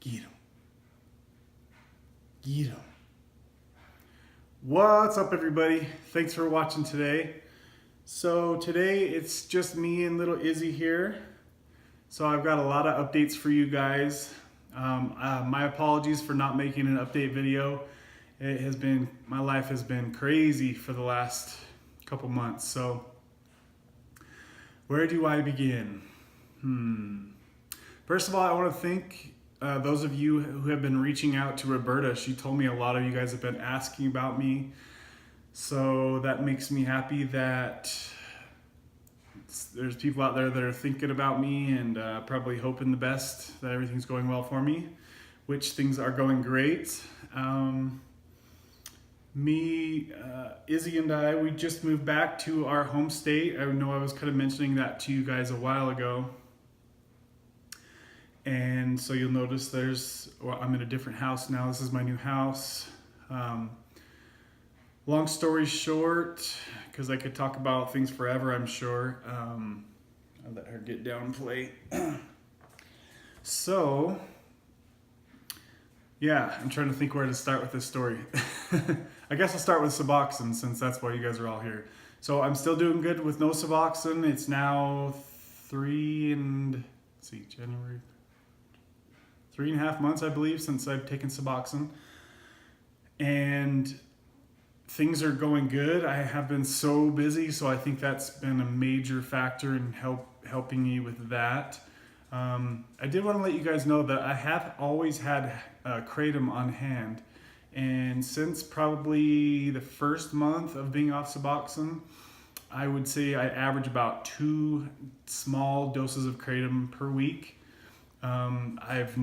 Get 'em. Get 'em. What's up, everybody? Thanks for watching today. So today it's just me and little Izzy here. So I've got a lot of updates for you guys. My apologies for not making an update video. My life has been crazy for the last couple months. So where do I begin? First of all, I want to thank those of you who have been reaching out to Roberta. She told me a lot of you guys have been asking about me. So that makes me happy that there's people out there that are thinking about me and probably hoping the best, that everything's going well for me, which things are going great. Izzy and I, we just moved back to our home state. I know I was kind of mentioning that to you guys a while ago. And so you'll notice I'm in a different house now. This is my new house. Long story short, because I could talk about things forever, I'm sure. I'll let her get down and play. So, yeah, I'm trying to think where to start with this story. I guess I'll start with Suboxone since that's why you guys are all here. So I'm still doing good with no Suboxone. It's now 3.5 months, I believe, since I've taken Suboxone. And things are going good. I have been so busy, so I think that's been a major factor in helping me with that. I did want to let you guys know that I have always had Kratom on hand. And since probably the first month of being off Suboxone, I would say I average about 2 small doses of Kratom per week. I've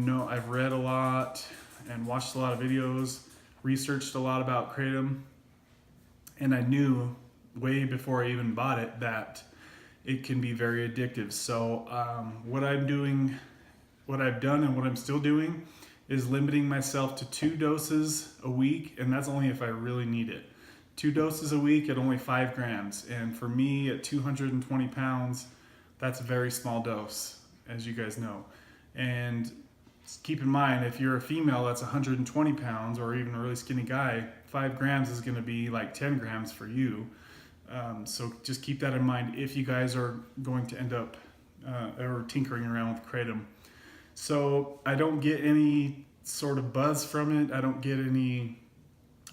read a lot and watched a lot of videos, researched a lot about Kratom, and I knew way before I even bought it that it can be very addictive. So what I've done and what I'm still doing is limiting myself to 2 doses a week, and that's only if I really need it. 2 doses a week at only 5 grams, and for me at 220 pounds, that's a very small dose, as you guys know. And keep in mind, if you're a female that's 120 pounds or even a really skinny guy, 5 grams is going to be like 10 grams for you. So just keep that in mind if you guys are going to end up or tinkering around with Kratom. So I don't get any sort of buzz from it. I don't get any,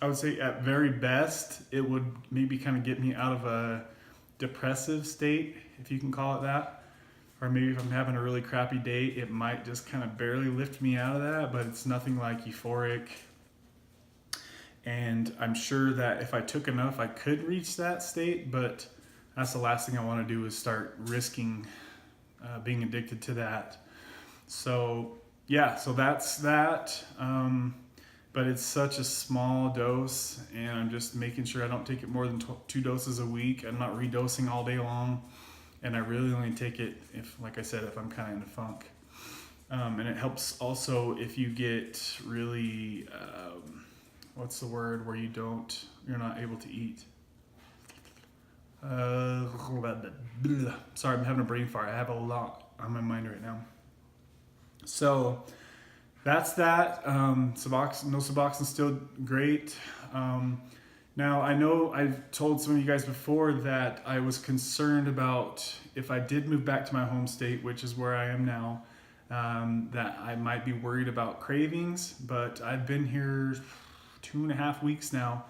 I would say at very best, it would maybe kind of get me out of a depressive state, if you can call it that. Or maybe if I'm having a really crappy day, it might just kind of barely lift me out of that, but it's nothing like euphoric. And I'm sure that if I took enough, I could reach that state, but that's the last thing I want to do is start risking being addicted to that. So yeah, so that's that. But it's such a small dose, and I'm just making sure I don't take it more than 2 doses a week. I'm not redosing all day long. And I really only take it if, like I said, if I'm kind of in a funk. And it helps also if you get really, what's the word where you're not able to eat? Sorry, I'm having a brain fart. I have a lot on my mind right now. So that's that. No Suboxone still great. Now, I know I've told some of you guys before that I was concerned about if I did move back to my home state, which is where I am now, that I might be worried about cravings, but I've been here 2.5 weeks now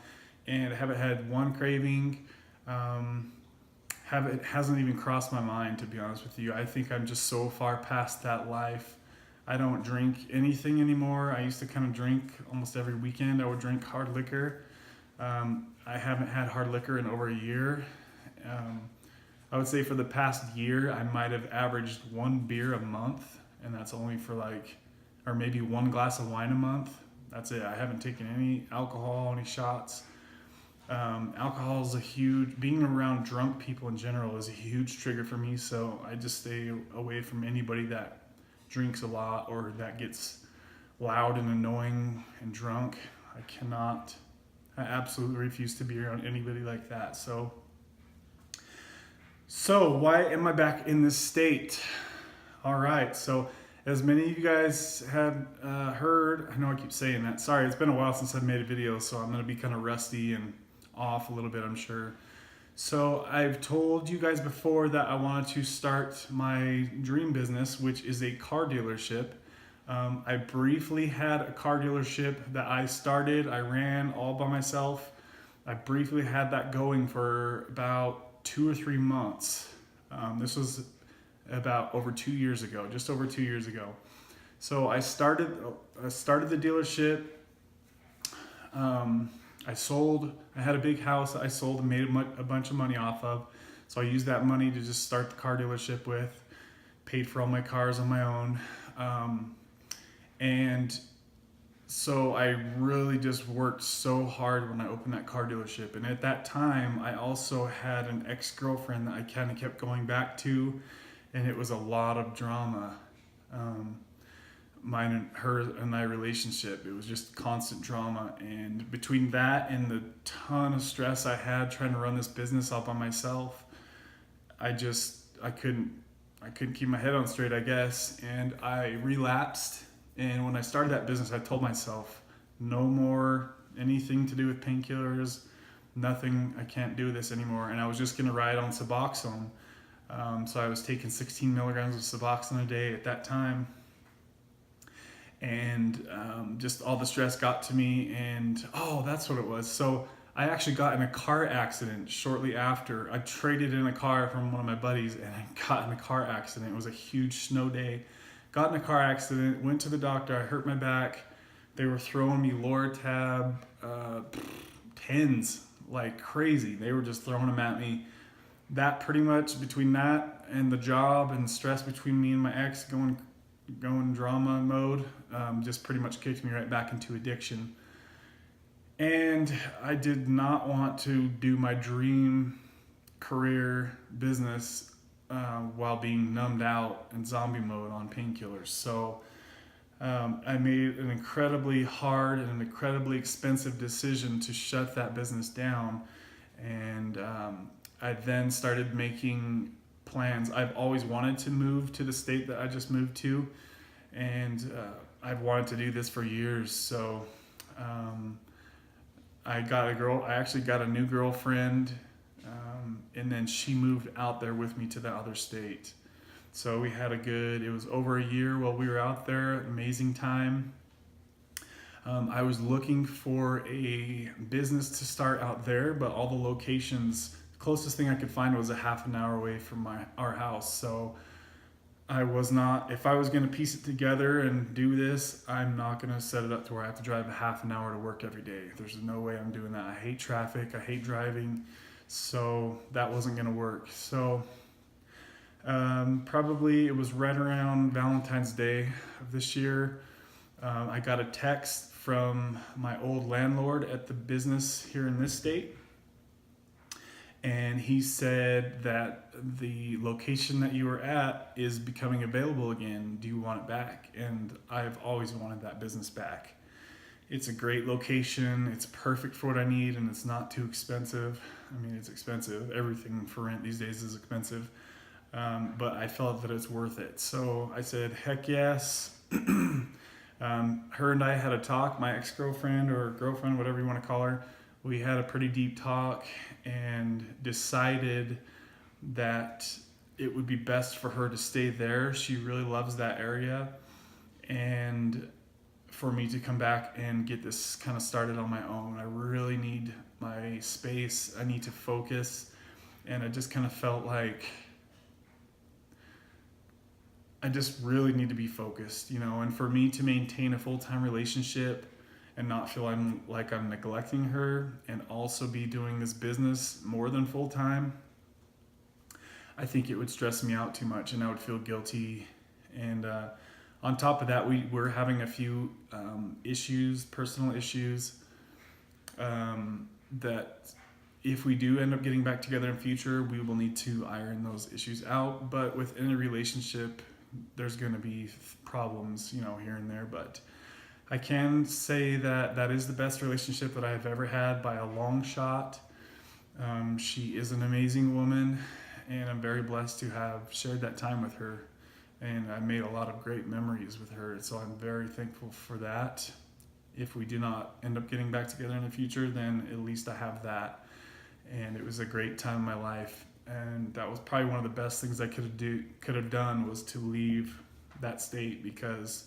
and I haven't had one craving. It hasn't even crossed my mind, to be honest with you. I think I'm just so far past that life. I don't drink anything anymore. I used to kind of drink almost every weekend. I would drink hard liquor. I haven't had hard liquor in over a year. I would say for the past year, I might have averaged 1 beer a month, and that's only for or maybe 1 glass of wine a month. That's it. I haven't taken any alcohol, any shots. Alcohol is being around drunk people in general is a huge trigger for me, so I just stay away from anybody that drinks a lot or that gets loud and annoying and drunk. I absolutely refuse to be around anybody like that. So why am I back in this state? All right, so as many of you guys have heard, I know I keep saying that. Sorry, it's been a while since I've made a video, so I'm going to be kind of rusty and off a little bit, I'm sure. So I've told you guys before that I wanted to start my dream business, which is a car dealership. I briefly had a car dealership that I started. I ran all by myself. I briefly had that going for about 2 or 3 months. This was about over 2 years ago, just over 2 years ago. So I started the dealership. I had a big house that I sold and made a bunch of money off of. So I used that money to just start the car dealership with, paid for all my cars on my own. And so I really just worked so hard when I opened that car dealership. And at that time, I also had an ex-girlfriend that I kind of kept going back to, and it was a lot of drama. Her and my relationship, it was just constant drama. And between that and the ton of stress I had trying to run this business all by myself, I couldn't keep my head on straight, I guess. And I relapsed. And when I started that business, I told myself, no more anything to do with painkillers, nothing, I can't do this anymore. And I was just gonna ride on Suboxone. So I was taking 16 milligrams of Suboxone a day at that time. And just all the stress got to me, and that's what it was. So I actually got in a car accident shortly after. I traded in a car from one of my buddies, and I got in a car accident. It was a huge snow day. Got in a car accident, went to the doctor, I hurt my back. They were throwing me Loratab 10s like crazy. They were just throwing them at me. That pretty much, between that and the job and stress between me and my ex going drama mode, just pretty much kicked me right back into addiction. And I did not want to do my dream career business while being numbed out in zombie mode on painkillers. So I made an incredibly hard and an incredibly expensive decision to shut that business down. And I then started making plans. I've always wanted to move to the state that I just moved to, and I've wanted to do this for years. So I actually got a new girlfriend, and then she moved out there with me to the other state. So it was over a year while we were out there, amazing time. I was looking for a business to start out there, but all the locations, closest thing I could find was a half an hour away from our house. So if I was going to piece it together and do this, I'm not going to set it up to where I have to drive a half an hour to work every day. There's no way I'm doing that. I hate traffic. I hate driving. So that wasn't going to work. So probably it was right around Valentine's Day of this year. I got a text from my old landlord at the business here in this state. And he said that the location that you were at is becoming available again. Do you want it back? And I've always wanted that business back. It's a great location. It's perfect for what I need, and it's not too expensive. I mean, it's expensive. Everything for rent these days is expensive. But I felt that it's worth it. So I said, heck yes. Her and I had a talk, my ex-girlfriend or girlfriend, whatever you want to call her. We had a pretty deep talk and decided that it would be best for her to stay there. She really loves that area. And for me to come back and get this kind of started on my own. I really need my space. I need to focus. And I just kind of felt like I just really need to be focused, and for me to maintain a full-time relationship and not feel like I'm neglecting her, and also be doing this business more than full-time, I think it would stress me out too much, and I would feel guilty. And on top of that, we're having a few personal issues, that if we do end up getting back together in future, we will need to iron those issues out. But within a relationship, there's going to be problems, here and there. But I can say that is the best relationship that I've ever had by a long shot. She is an amazing woman, and I'm very blessed to have shared that time with her. and I made a lot of great memories with her. So I'm very thankful for that. If we do not end up getting back together in the future, then at least I have that. And it was a great time in my life. And that was probably one of the best things I could have done, was to leave that state, because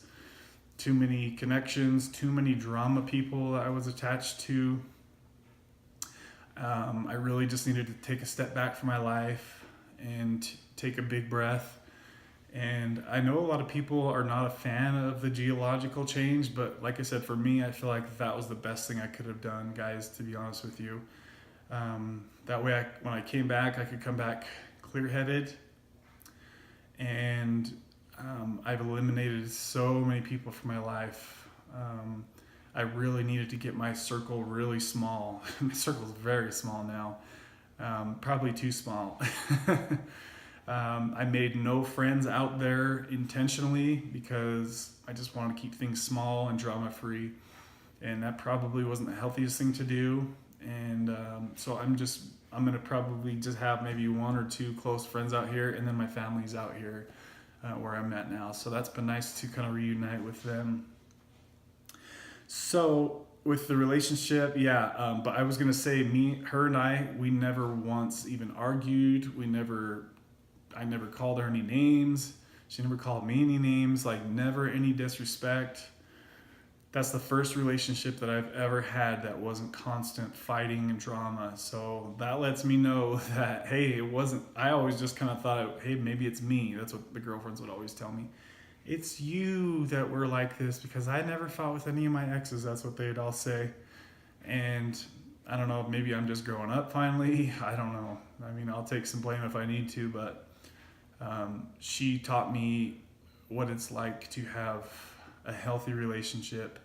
too many connections, too many drama people that I was attached to. I really just needed to take a step back from my life and take a big breath. And I know a lot of people are not a fan of the geological change, but like I said, for me, I feel like that was the best thing I could have done, guys, to be honest with you. That way, when I came back, I could come back clear-headed. And I've eliminated so many people from my life. I really needed to get my circle really small. My circle's very small now, probably too small. I made no friends out there intentionally, because I just wanted to keep things small and drama-free. And that probably wasn't the healthiest thing to do. And so I'm going to probably just have maybe 1 or 2 close friends out here, and then my family's out here where I'm at now. So that's been nice to kind of reunite with them. So with the relationship, but I was going to say, her and I, we never once even argued. I never called her any names. She never called me any names, like never any disrespect. That's the first relationship that I've ever had that wasn't constant fighting and drama. So that lets me know that, hey, it wasn't, I always just kind of thought, hey, maybe it's me. That's what the girlfriends would always tell me. It's you that were like this, because I never fought with any of my exes. That's what they'd all say. And I don't know, maybe I'm just growing up finally. I don't know. I mean, I'll take some blame if I need to, but she taught me what it's like to have a healthy relationship,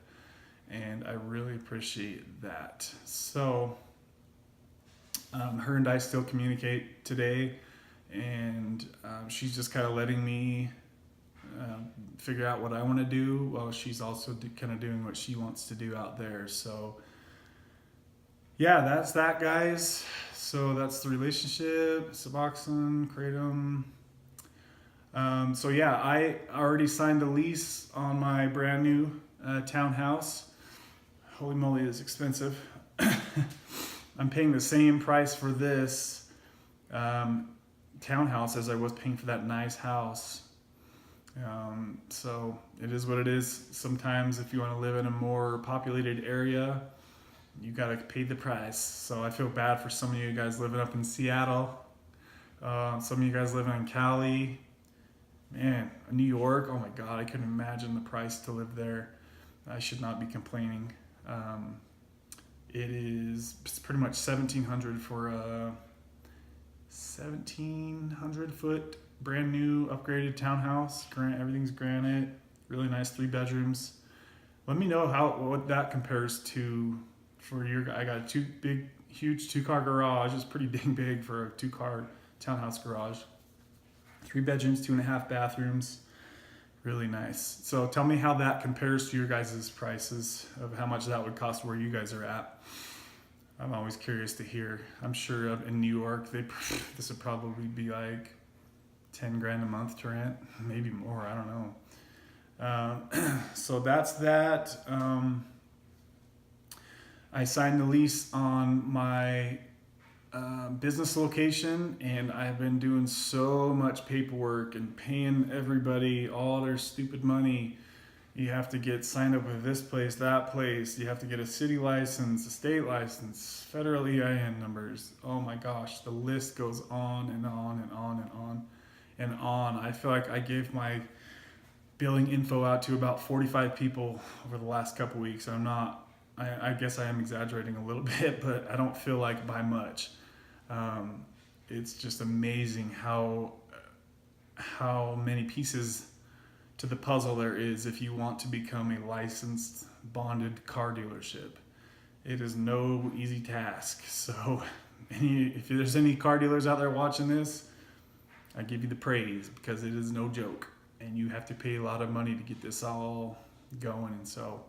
and I really appreciate that. So her and I still communicate today, and she's just kind of letting me figure out what I want to do, while she's also kind of doing what she wants to do out there. So yeah, that's that, guys. So that's the relationship, Suboxone, Kratom. So yeah, I already signed a lease on my brand new townhouse. Holy moly, it's expensive. I'm paying the same price for this townhouse as I was paying for that nice house. So it is what it is. Sometimes if you want to live in a more populated area, you got to pay the price. So I feel bad for some of you guys living up in Seattle. Some of you guys living in Cali. Man, New York, oh my God, I couldn't imagine the price to live there. I should not be complaining. It's pretty much $1,700 for a 1,700-foot brand new upgraded townhouse. Everything's granite, really nice, 3 bedrooms. Let me know what that compares to for your. I got a huge 2-car garage. It's pretty dang big for a 2-car townhouse garage. 3 bedrooms, 2.5 bathrooms, really nice. So tell me how that compares to your guys' prices, of how much that would cost where you guys are at. I'm always curious to hear. I'm sure in New York, this would probably be like 10 grand a month to rent, maybe more, I don't know. So that's that. I signed the lease on my business location, and I've been doing so much paperwork and paying everybody all their stupid money. You have to get signed up with this place, that place. You have to get a city license, a state license, federal EIN numbers. Oh my gosh, the list goes on and on and on and on and on. I feel like I gave my billing info out to about 45 people over the last couple weeks. I guess I am exaggerating a little bit, but I don't feel like by much. It's just amazing how many pieces to the puzzle there is if you want to become a licensed, bonded car dealership. It is no easy task. So if there's any car dealers out there watching this, I give you the praise, because it is no joke, and you have to pay a lot of money to get this all going. And so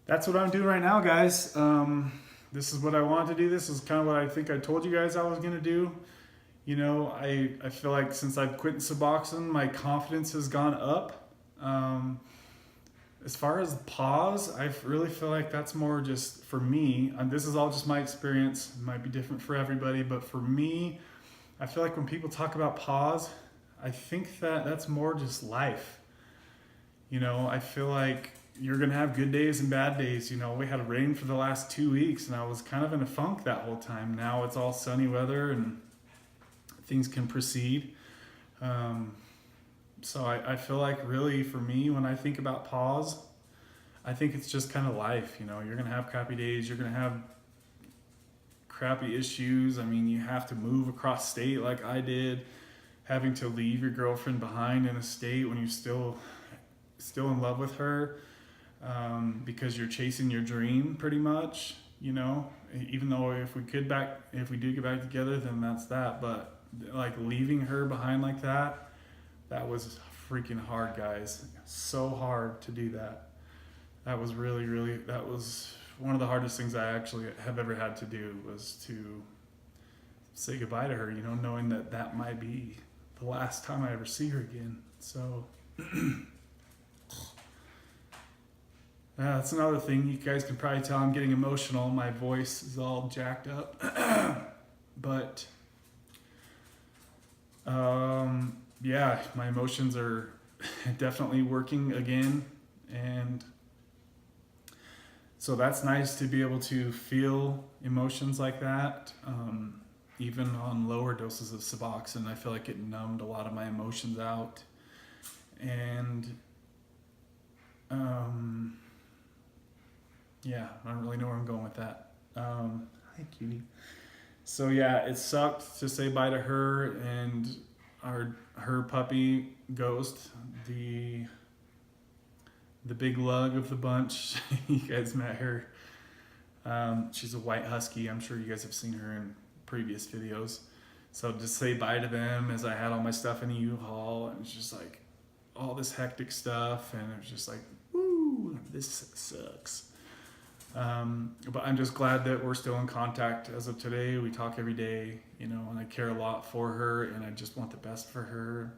that's what I'm doing right now, guys. This is what I wanted to do. This is kind of what I think I told you guys I was going to do. I feel like since I've quit Suboxone, my confidence has gone up. Um, as far as pause, I really feel like that's more just for me. And this is all just my experience. It might be different for everybody, but for me, I feel like when people talk about pause, I think that that's more just life. I feel like you're gonna have good days and bad days. We had rain for the last 2 weeks, and I was kind of in a funk that whole time. Now it's all sunny weather, and things can proceed. So I feel like really for me, when I think about pause, I think it's just kind of life. You're gonna have crappy days. You're gonna have crappy issues. I mean, you have to move across state like I did, having to leave your girlfriend behind in a state when you're still in love with her, because you're chasing your dream pretty much. Even though if we do get back together, then that's that. But like leaving her behind like that was freaking hard, guys. So hard to do that. That was that was one of the hardest things I actually have ever had to do, was to say goodbye to her, knowing that might be the last time I ever see her again. So that's another thing. You guys can probably tell I'm getting emotional. My voice is all jacked up. But yeah, my emotions are definitely working again. And so that's nice to be able to feel emotions like that. Even on lower doses of Suboxone, I feel like it numbed a lot of my emotions out. And yeah, I don't really know where I'm going with that. Hi, cutie. So yeah, it sucked to say bye to her and her puppy Ghost, the big lug of the bunch. You guys met her. She's a white husky. I'm sure you guys have seen her in previous videos. So just say bye to them as I had all my stuff in a U-Haul, and it's just like all this hectic stuff, and it was just like, woo, this sucks. But I'm just glad that we're still in contact as of today. We talk every day, and I care a lot for her, and I just want the best for her.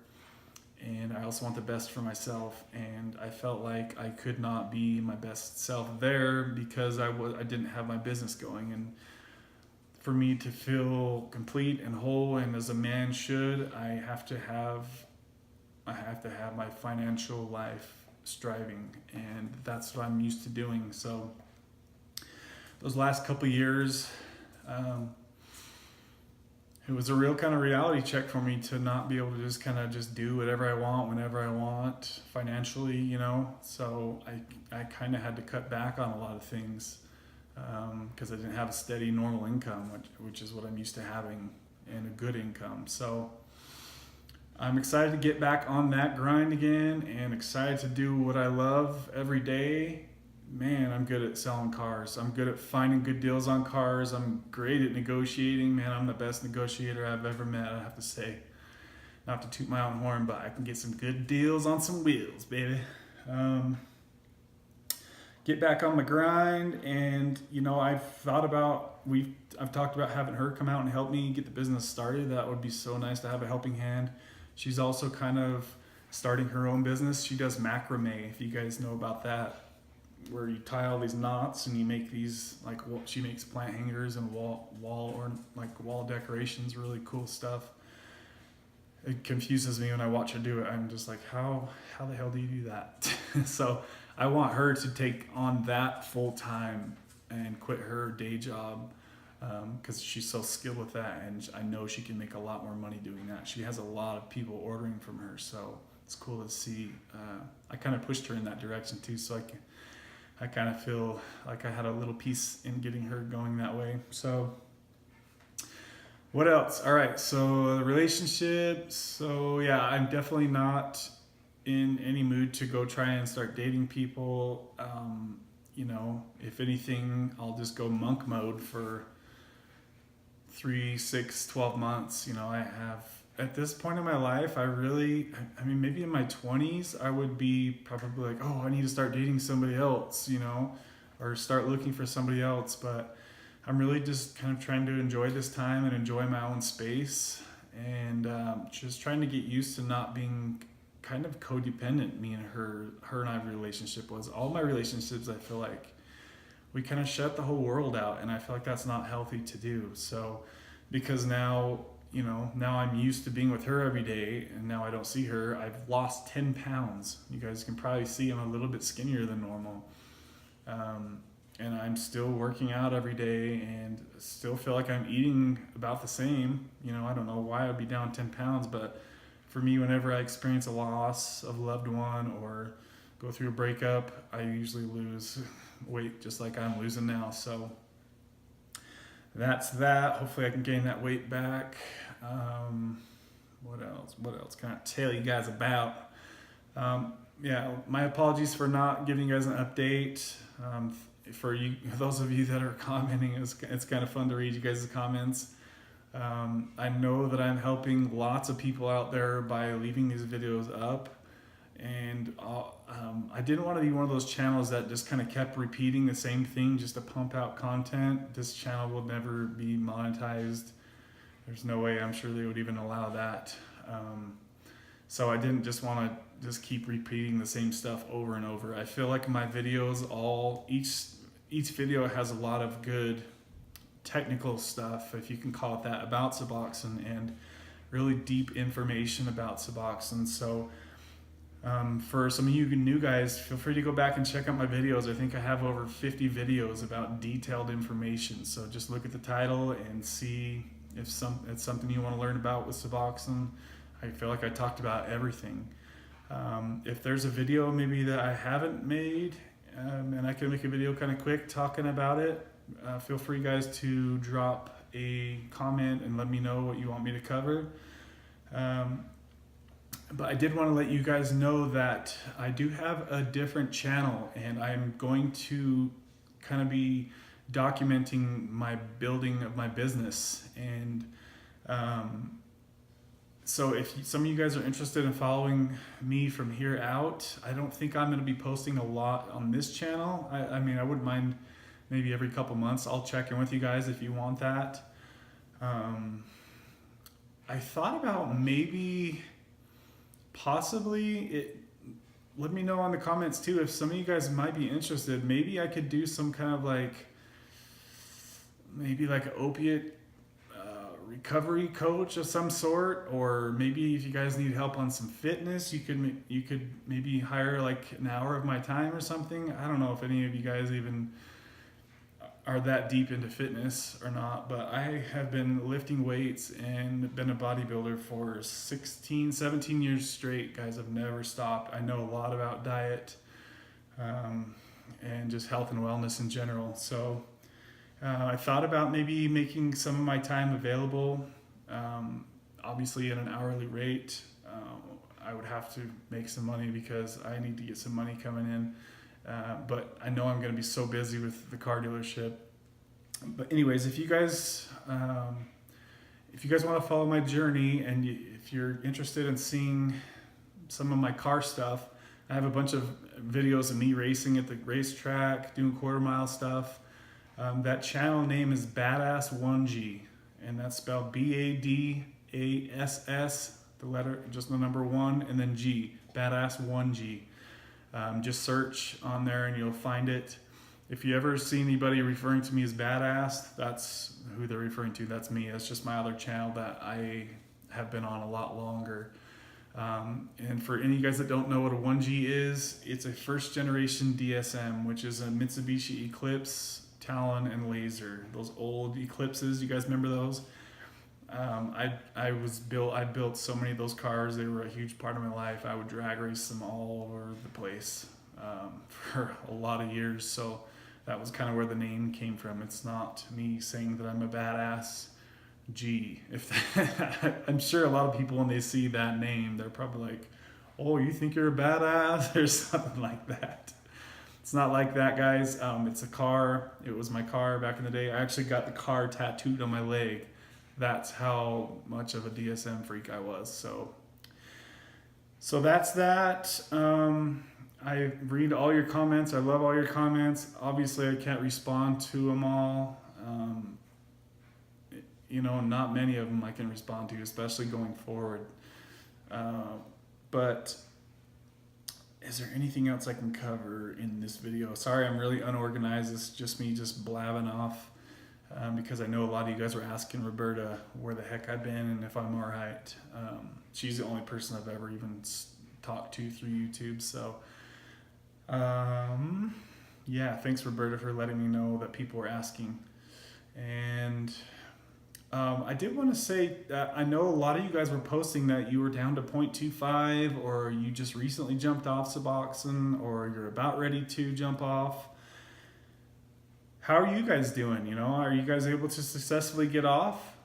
And I also want the best for myself. And I felt like I could not be my best self there because I didn't have my business going. And for me to feel complete and whole, and as a man should, I have to have my financial life striving, and that's what I'm used to doing. So those last couple of years, it was a real kind of reality check for me to not be able to just kind of just do whatever I want whenever I want financially, So I kind of had to cut back on a lot of things because I didn't have a steady normal income, which is what I'm used to having, and a good income. So I'm excited to get back on that grind again, and excited to do what I love every day. Man, I'm good at selling cars. I'm good at finding good deals on cars. I'm great at negotiating. Man, I'm the best negotiator I've ever met, I have to say. Not to toot my own horn, but I can get some good deals on some wheels, baby. Get back on the grind, and I've talked about having her come out and help me get the business started. That would be so nice to have a helping hand. She's also kind of starting her own business. She does macrame, if you guys know about that, where you tie all these knots and you make these, like, she makes plant hangers and wall decorations, really cool stuff. It confuses me when I watch her do it. I'm just like, how the hell do you do that? So I want her to take on that full time and quit her day job, because she's so skilled with that, and I know she can make a lot more money doing that. She has a lot of people ordering from her, so it's cool to see. I kind of pushed her in that direction too, so I kind of feel like I had a little piece in getting her going that way. So what else? All right, so relationships. So yeah, I'm definitely not in any mood to go try and start dating people. If anything, I'll just go monk mode for 3, 6, 12 months. I have, at this point in my life, I mean, maybe in my 20s, I would be probably like, oh, I need to start dating somebody else, or start looking for somebody else. But I'm really just kind of trying to enjoy this time and enjoy my own space. and just trying to get used to not being kind of codependent. Me and her and I relationship was, all my relationships, I feel like we kind of shut the whole world out, and I feel like that's not healthy to do. So because now, now I'm used to being with her every day, and now I don't see her, I've lost 10 pounds. You guys can probably see I'm a little bit skinnier than normal. And I'm still working out every day and still feel like I'm eating about the same. I don't know why I'd be down 10 pounds, but for me, whenever I experience a loss of a loved one or go through a breakup, I usually lose weight just like I'm losing now. So that's that. Hopefully I can gain that weight back. What else can I tell you guys about? My apologies for not giving you guys an update. For you, those of you that are commenting, it's kind of fun to read you guys' comments. I know that I'm helping lots of people out there by leaving these videos up, and I didn't want to be one of those channels that just kind of kept repeating the same thing just to pump out content. This channel will never be monetized. There's no way, I'm sure they would even allow that. So I didn't just want to just keep repeating the same stuff over and over. I feel like my videos, each video has a lot of good technical stuff, if you can call it that, about Suboxone, and really deep information about Suboxone. So for some of you new guys, feel free to go back and check out my videos. I think I have over 50 videos about detailed information. So just look at the title and see if it's something you want to learn about with Suboxone. I feel like I talked about everything. If there's a video maybe that I haven't made, and I can make a video kind of quick talking about it, feel free guys to drop a comment and let me know what you want me to cover. But I did want to let you guys know that I do have a different channel, and I'm going to kind of be documenting my building of my business. And so if some of you guys are interested in following me from here out, I don't think I'm going to be posting a lot on this channel. I mean, I wouldn't mind maybe every couple months. I'll check in with you guys if you want that. I thought about maybe possibly let me know in the comments too if some of you guys might be interested. Maybe I could do some kind of maybe like an opiate recovery coach of some sort, or maybe if you guys need help on some fitness, you could maybe hire like an hour of my time or something. I don't know if any of you guys even are that deep into fitness or not, but I have been lifting weights and been a bodybuilder for 17 years straight, guys. I've never stopped. I know a lot about diet and just health and wellness in general. So I thought about maybe making some of my time available, obviously at an hourly rate. I would have to make some money because I need to get some money coming in. But I know I'm going to be so busy with the car dealership. But anyways, if you guys want to follow my journey, and if you're interested in seeing some of my car stuff, I have a bunch of videos of me racing at the racetrack, doing quarter-mile stuff. That channel name is Badass1G, and that's spelled BADASS, just the number 1, and then G, Badass1G. Just search on there and you'll find it. If you ever see anybody referring to me as Badass, that's who they're referring to. That's me. That's just my other channel that I have been on a lot longer. And for any of you guys that don't know what a 1G is, it's a first generation DSM, which is a Mitsubishi Eclipse, Talon, and Laser. Those old Eclipses, you guys remember those? I built so many of those cars. They were a huge part of my life. I would drag race them all over the place for a lot of years. So that was kind of where the name came from. It's not me saying that I'm a badass G. I'm sure a lot of people, when they see that name, they're probably like, "Oh, you think you're a badass?" or something like that. It's not like that, guys. It's a car. It was my car back in the day. I actually got the car tattooed on my leg. That's how much of a DSM freak I was. So that's that. I read all your comments. I love all your comments. Obviously, I can't respond to them all. not many of them I can respond to, especially going forward. But is there anything else I can cover in this video? Sorry, I'm really unorganized. It's just me just blabbing off because I know a lot of you guys were asking Roberta where the heck I've been and if I'm all right. She's the only person I've ever even talked to through YouTube. So, yeah, thanks, Roberta, for letting me know that people were asking. And I did want to say that I know a lot of you guys were posting that you were down to 0.25, or you just recently jumped off Suboxone, or you're about ready to jump off. How are you guys doing? Are you guys able to successfully get off?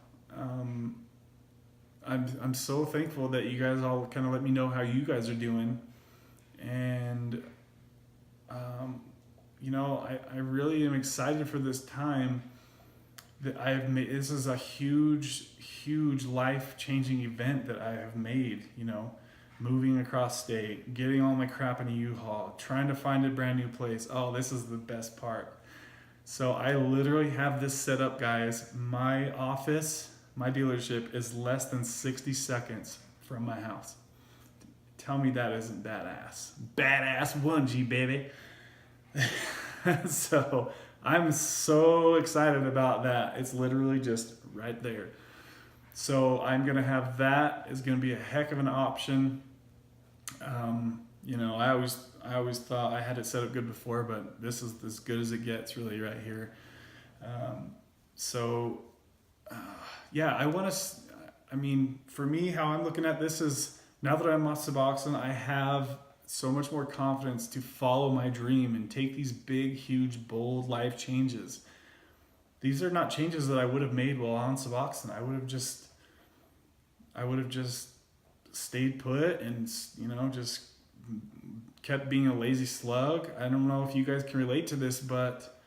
I'm so thankful that you guys all kind of let me know how you guys are doing. And, I really am excited for this time that I have made. This is a huge life-changing event that I have made, moving across state, getting all my crap in a U-Haul, trying to find a brand new place. Oh, this is the best part. So I literally have this set up, guys. My office, my dealership is less than 60 seconds from my house. Tell me that isn't badass. Badass 1G, baby. So I'm so excited about that. It's literally just right there. So I'm going to have that. It's going to be a heck of an option. I always thought I had it set up good before, but this is as good as it gets really right here. Yeah, for me, how I'm looking at this is now that I'm off Suboxone, I have so much more confidence to follow my dream and take these big, huge, bold life changes. These are not changes that I would have made while on Suboxone. I would have just stayed put and, just kept being a lazy slug. I don't know if you guys can relate to this, but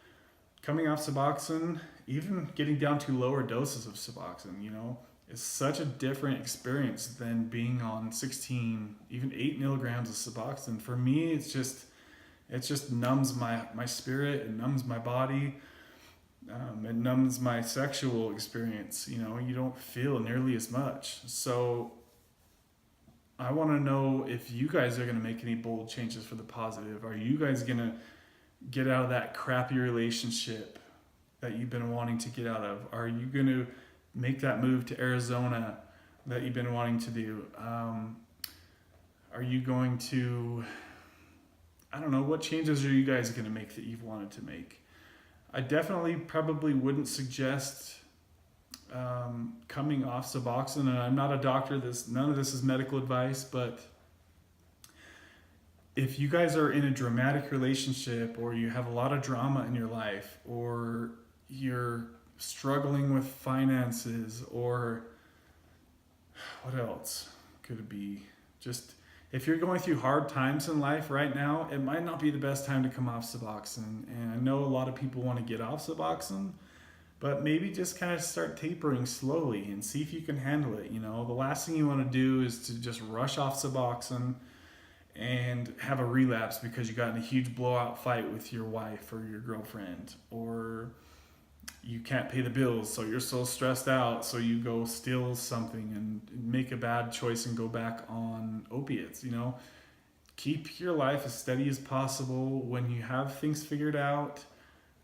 coming off Suboxone, even getting down to lower doses of Suboxone, is such a different experience than being on 16, even 8 milligrams of Suboxone. For me, it just numbs my spirit, it numbs my body, it numbs my sexual experience. You don't feel nearly as much. So I want to know if you guys are going to make any bold changes for the positive. Are you guys going to get out of that crappy relationship that you've been wanting to get out of? Are you going to make that move to Arizona that you've been wanting to do? Are you going to, I don't know, what changes are you guys going to make that you've wanted to make? I definitely probably wouldn't suggest coming off Suboxone, and I'm not a doctor, none of this is medical advice, but if you guys are in a dramatic relationship, or you have a lot of drama in your life, or you're struggling with finances, or what else could it be? Just if you're going through hard times in life right now, it might not be the best time to come off Suboxone. And I know a lot of people want to get off Suboxone, but maybe just kind of start tapering slowly and see if you can handle it. The last thing you want to do is to just rush off Suboxone and have a relapse because you got in a huge blowout fight with your wife or your girlfriend, or you can't pay the bills, so you're so stressed out, so you go steal something and make a bad choice and go back on opiates. Keep your life as steady as possible. When you have things figured out,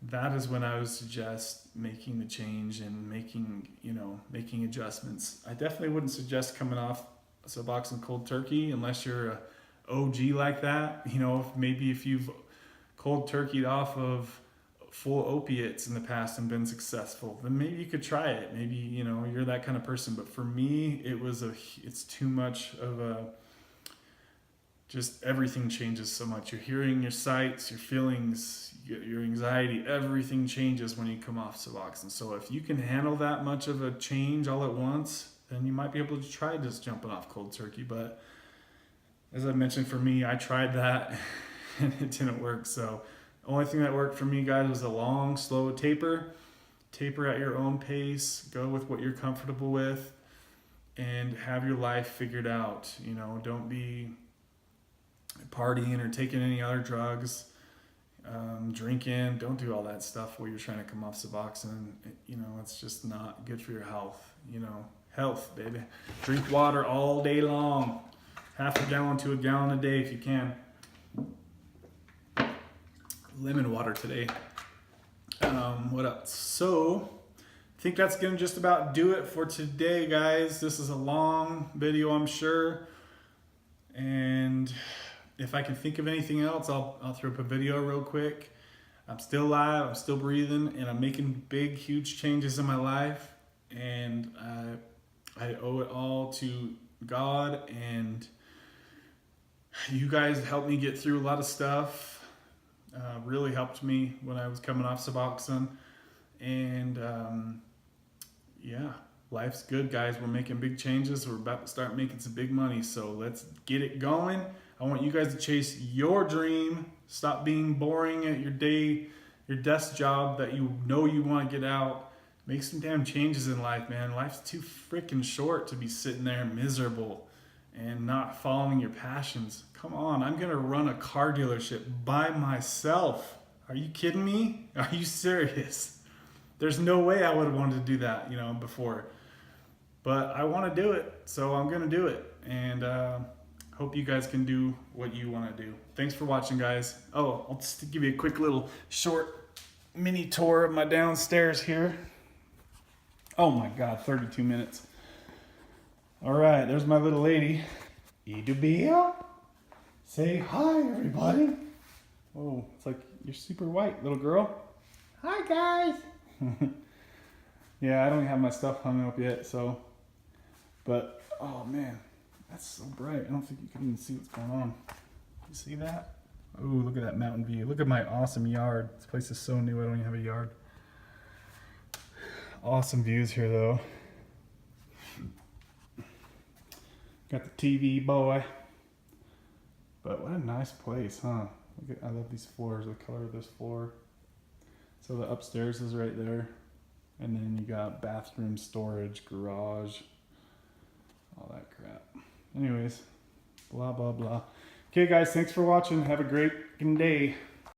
that is when I would suggest making the change and making adjustments. I definitely wouldn't suggest coming off Suboxone cold turkey unless you're a OG like that. Maybe if you've cold turkeyed off of full opiates in the past and been successful, then maybe you could try it. Maybe you're that kind of person. But for me, it's too much of a, just everything changes so much. Your hearing, your sights, your feelings, your anxiety, everything changes when you come off Suboxone. So if you can handle that much of a change all at once, then you might be able to try just jumping off cold turkey. But as I mentioned, for me, I tried that and it didn't work. So the only thing that worked for me, guys, was a long, slow taper. Taper at your own pace. Go with what you're comfortable with and have your life figured out. Don't be partying or taking any other drugs. drinking. Don't do all that stuff while you're trying to come off Suboxone. You know, it's just not good for your health. You know, health, baby. Drink water all day long. Half a gallon to a gallon a day if you can. Lemon water today. What else? So, I think that's going to just about do it for today, guys. This is a long video, I'm sure. And if I can think of anything else, I'll throw up a video real quick. I'm still alive, I'm still breathing, and I'm making big, huge changes in my life. And I owe it all to God, and you guys helped me get through a lot of stuff. Really helped me when I was coming off Suboxone. And yeah, life's good, guys. We're making big changes. We're about to start making some big money. So let's get it going. I want you guys to chase your dream. Stop being boring at your desk job that you know you want to get out. Make some damn changes in life, man. Life's too freaking short to be sitting there miserable and not following your passions. Come on, I'm gonna run a car dealership by myself. Are you kidding me? Are you serious? There's no way I would have wanted to do that, you know, before. But I want to do it, so I'm gonna do it. And hope you guys can do what you want to do. Thanks for watching, guys. Oh, I'll just give you a quick little short mini tour of my downstairs here. Oh my God, 32 minutes. All right, there's my little lady. Idubia. Say hi, everybody. Oh, it's like you're super white, little girl. Hi, guys. Yeah, I don't have my stuff hung up yet, so. But, oh man, that's so bright. I don't think you can even see what's going on. You see that? Oh, look at that mountain view. Look at my awesome yard. This place is so new, I don't even have a yard. Awesome views here, though. Got the TV boy. But what a nice place, huh? Look at, I love these floors, the color of this floor. So the upstairs is right there. And then you got bathroom, storage, garage, all that crap. Anyways, blah, blah, blah. Okay, guys, thanks for watching. Have a great day.